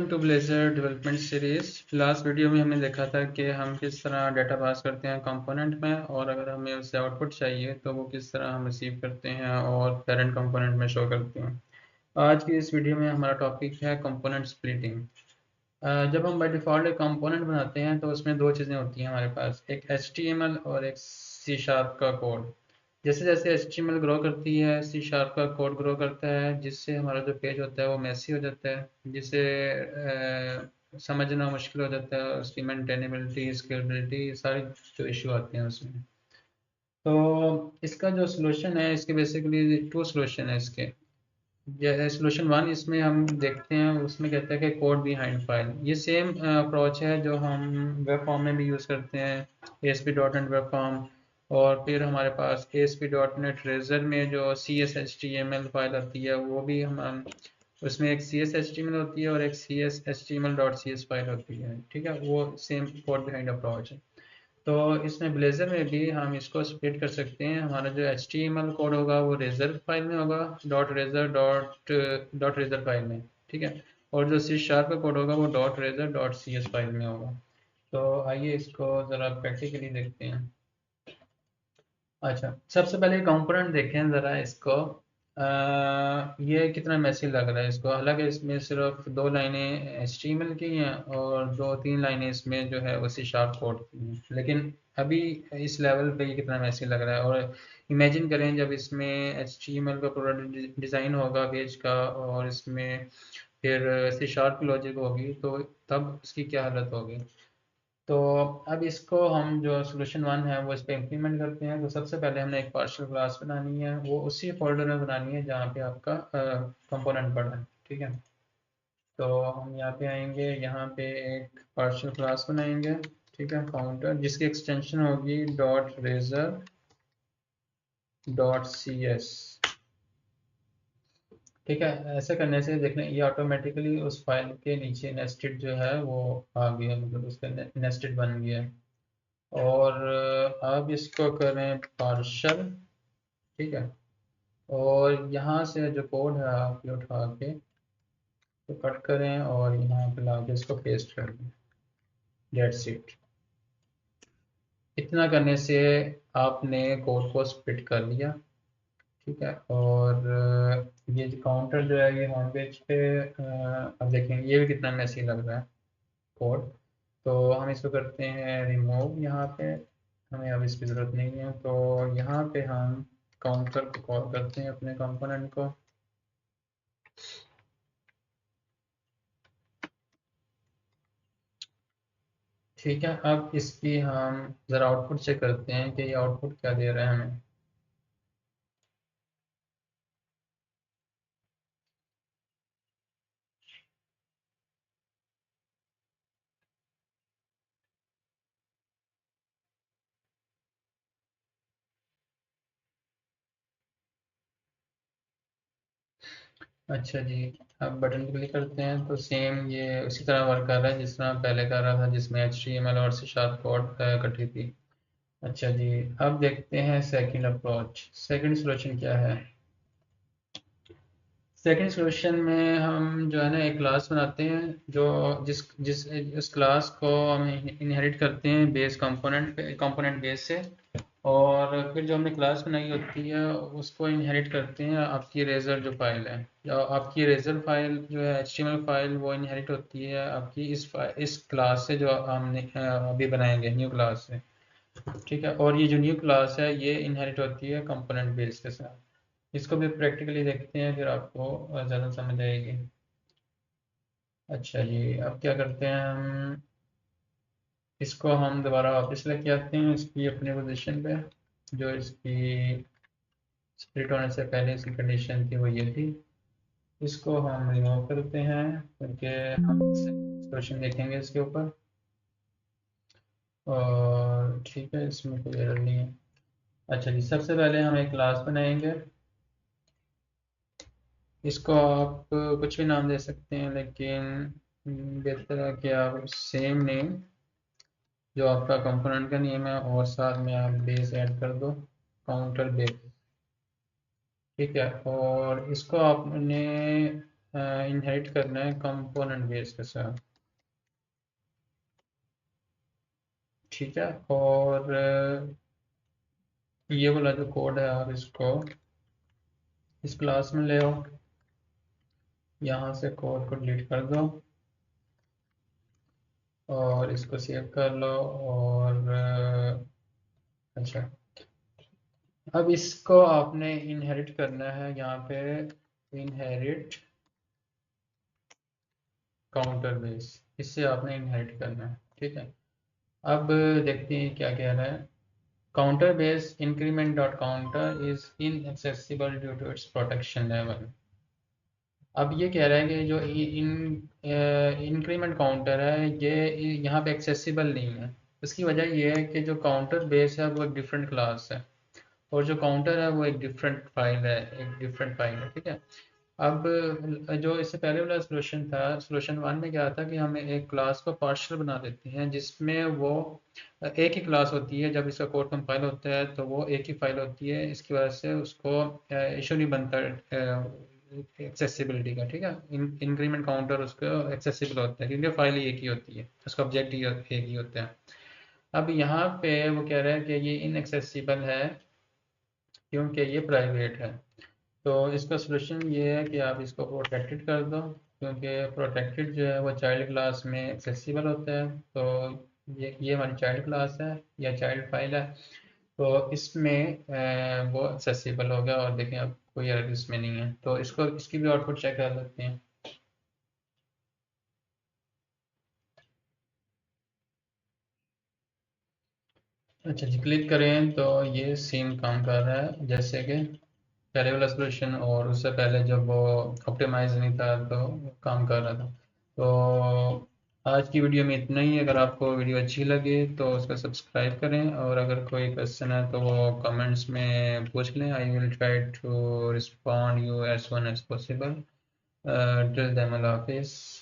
To Blazor development series. Last video में हमने देखा था कि हम किस तरह डाटा पास करते हैं कंपोनेंट में, और अगर हमें उससे आउटपुट चाहिए तो वो किस तरह हम रिसीव करते हैं और पेरेंट कंपोनेंट में शो करते हैं। आज की इस वीडियो में हमारा टॉपिक है कंपोनेंट स्प्लिटिंग। जब हम बाय डिफ़ॉल्ट एक कंपोनेंट बनाते हैं तो उसमें दो चीज़ें होती हैं हमारे पास, एक HTML और एक सी शार्प का कोड। जैसे जैसे HTML ग्रो करती है, सी शार्प का कोड ग्रो करता है, जिससे हमारा जो पेज होता है वो मेसी हो जाता है, जिसे समझना मुश्किल हो जाता है, उसकी मेंटेनेबिलिटी, स्केलेबिलिटी, सारी जो इशू आते हैं उसमें। तो इसका जो सोल्यूशन है, इसके बेसिकली टू सोल्यूशन है इसके। सोल्यूशन वन इसमें हम देखते हैं, उसमें कहते हैं कि कोड बिहाइंड फाइल। ये सेम अप्रोच है जो हम वेब फॉर्म में भी यूज़ करते हैं, ASP.NET वेब फॉर्म। और फिर हमारे पास ASP.NET रेजर में जो CSHTML फाइल आती है वो भी हम उसमें एक CSHTML होती है और एक CSHTML.cs फाइल होती है। ठीक है, वो सेम कोड बिहाइंड अप्रोच है। तो इसमें ब्लेज़र में भी हम इसको स्प्लिट कर सकते हैं। हमारा जो HTML कोड होगा वो रेजर फाइल में होगा, डॉट रेजर फाइल में। ठीक है, और जो सी शार्प का कोड होगा वो dot razor dot C S file में होगा। तो आइए इसको ज़रा प्रैक्टिकली देखते हैं। अच्छा, सबसे पहले कंपोनेंट देखें ज़रा इसको। ये कितना मैसी लग रहा है इसको। हालांकि इसमें सिर्फ दो लाइनें HTML की हैं और दो तीन लाइनें इसमें जो है वो सी शार्प कोड की हैं, लेकिन अभी इस लेवल पे ये कितना मैसी लग रहा है। और इमेजिन करें जब इसमें HTML का पूरा डिज़ाइन होगा पेज का, और इसमें फिर सी शार्प की लॉजिक होगी, तो तब इसकी क्या हालत होगी। तो अब इसको हम जो सोल्यूशन वन है वो इस पर इम्प्लीमेंट करते हैं। तो सबसे पहले हमने एक पार्शियल क्लास बनानी है, वो उसी फोल्डर में बनानी है जहाँ पे आपका कंपोनेंट पड़ा है। ठीक है, तो हम यहाँ पे आएंगे, यहाँ पे एक पार्शियल क्लास बनाएंगे। ठीक है, काउंटर, जिसकी एक्सटेंशन होगी dot razor dot C S. ठीक है, ऐसे करने से देखना ये ऑटोमेटिकली उस फाइल के नीचे नेस्टेड जो है वो आ गया, मतलब उसका नेस्टेड बन गया। और अब इसको करें पार्शल। ठीक है, और यहाँ से जो कोड है आप ये उठा के तो कट करें और यहाँ पे ला के इसको पेस्ट कर दें। That's it. इतना करने से आपने कोड को स्प्लिट कर लिया। ठीक है, और ये जो काउंटर जो है ये होम पेज पे अब देखेंगे ये भी कितना मैसी लग रहा है कोड। तो हम इसको करते हैं रिमूव। यहाँ पे हमें अब इसकी ज़रूरत नहीं है, तो यहाँ पे हम काउंटर को कॉल करते हैं अपने कंपोनेंट को। ठीक है, अब इसकी हम ज़रा आउटपुट चेक करते हैं कि ये आउटपुट क्या दे रहा है हमें। अच्छा जी, अब बटन क्लिक करते हैं तो सेम ये उसी तरह वर्क कर रहा है जिस तरह पहले कर रहा था, जिसमें HTML और C शार्प कोड इकट्ठी थी। अच्छा जी, अब देखते हैं सेकंड अप्रोच, सेकंड सॉल्यूशन क्या है। सेकंड सॉल्यूशन में हम जो है ना एक क्लास बनाते हैं जो जिस जिस उस क्लास को हम इनहेरिट करते हैं बेस कंपोनेंट पे, कंपोनेंट बेस से। और फिर जो हमने क्लास बनाई होती है उसको इनहेरिट करते हैं आपकी रेजर जो फाइल है। जो आपकी रेजर फाइल जो है HTML फाइल, वो इनहेरिट होती है आपकी इस क्लास से जो हमने अभी बनाएंगे न्यू क्लास से। ठीक है, और ये जो न्यू क्लास है ये इनहेरिट होती है कंपोनेंट बेस के साथ। इसको भी प्रैक्टिकली देखते हैं फिर आपको ज़्यादा समझ आएगी। अच्छा जी, अब क्या करते हैं हम, इसको हम दोबारा वापस लेके आते हैं इसकी अपनी पोजीशन पे। जो इसकी स्प्लिट होने से पहले इसकी कंडीशन थी वो ये थी। इसको हम रिमूव करते हैं क्योंकि हम सोल्यूशन देखेंगे इसके ऊपर। और ठीक है, इसमें कोई एरर नहीं है। अच्छा जी, सबसे पहले हम एक क्लास बनाएंगे। इसको आप कुछ भी नाम दे सकते हैं, लेकिन बेहतर है कि आप सेम नेम जो आपका कंपोनेंट का नेम है और साथ में आप बेस ऐड कर दो, काउंटर बेस। ठीक है, और इसको आपने इनहेरिट करना है कंपोनेंट बेस के साथ, ठीक है। और ये वाला जो कोड है आप इसको इस क्लास में ले आओ, यहाँ से कोड को डिलीट कर दो और इसको सेव कर लो। और अच्छा, अब इसको आपने इनहेरिट करना है यहाँ पे, इनहेरिट काउंटर बेस, इससे आपने इनहेरिट करना है, ठीक है। अब देखते हैं क्या कह रहा है। Counter base increment dot counter is inaccessible due to its protection level. अब ये कह रहा है कि जो इंक्रीमेंट काउंटर है ये यहाँ पे एक्सेसिबल नहीं है। इसकी वजह ये है कि जो काउंटर बेस है वो एक डिफरेंट क्लास है, और जो काउंटर है वो एक डिफरेंट फाइल है, एक डिफरेंट फाइल है, ठीक है। अब जो इससे पहले वाला सोल्यूशन था, सोल्यूशन वन में क्या था कि हम एक क्लास को पार्शियल बना देते हैं जिसमें वो एक ही क्लास होती है। जब इसका कोड कंपाइल होता है तो वो एक ही फाइल होती है, इसकी वजह से उसको इशू नहीं बनता एक्सेसिबिलिटी का, ठीक है। इंक्रीमेंट काउंटर उसको एक्सेसिबल होता है क्योंकि फाइल ही एक ही होती है, उसका ऑब्जेक्ट ही एक ही होता है। अब यहाँ पे वो कह रहा है कि ये इनएक्सेसिबल है क्योंकि ये प्राइवेट है। तो इसका सलूशन ये है कि आप इसको प्रोटेक्टेड कर दो, क्योंकि प्रोटेक्टेड जो है वो चाइल्ड क्लास में एक्सेसिबल होता है। तो ये हमारी चाइल्ड क्लास है या चाइल्ड फाइल है, तो इसमें वो एक्सेसिबल हो गया। और देखें अब कोई एरर इसमें नहीं है, तो इसको इसकी भी आउटपुट चेक कर सकते हैं। अच्छा जी, क्लिक करें तो ये सेम काम कर रहा है जैसे कि पहले वाला सोल्यूशन, और उससे पहले जब वो ऑप्टिमाइज नहीं था तो काम कर रहा था। तो आज की वीडियो में इतना ही। अगर आपको वीडियो अच्छी लगे तो उसको सब्सक्राइब करें, और अगर कोई क्वेश्चन है तो वो कमेंट्स में पूछ लें। I will try to respond you as soon as possible. Till then अल्लाह हाफिज़।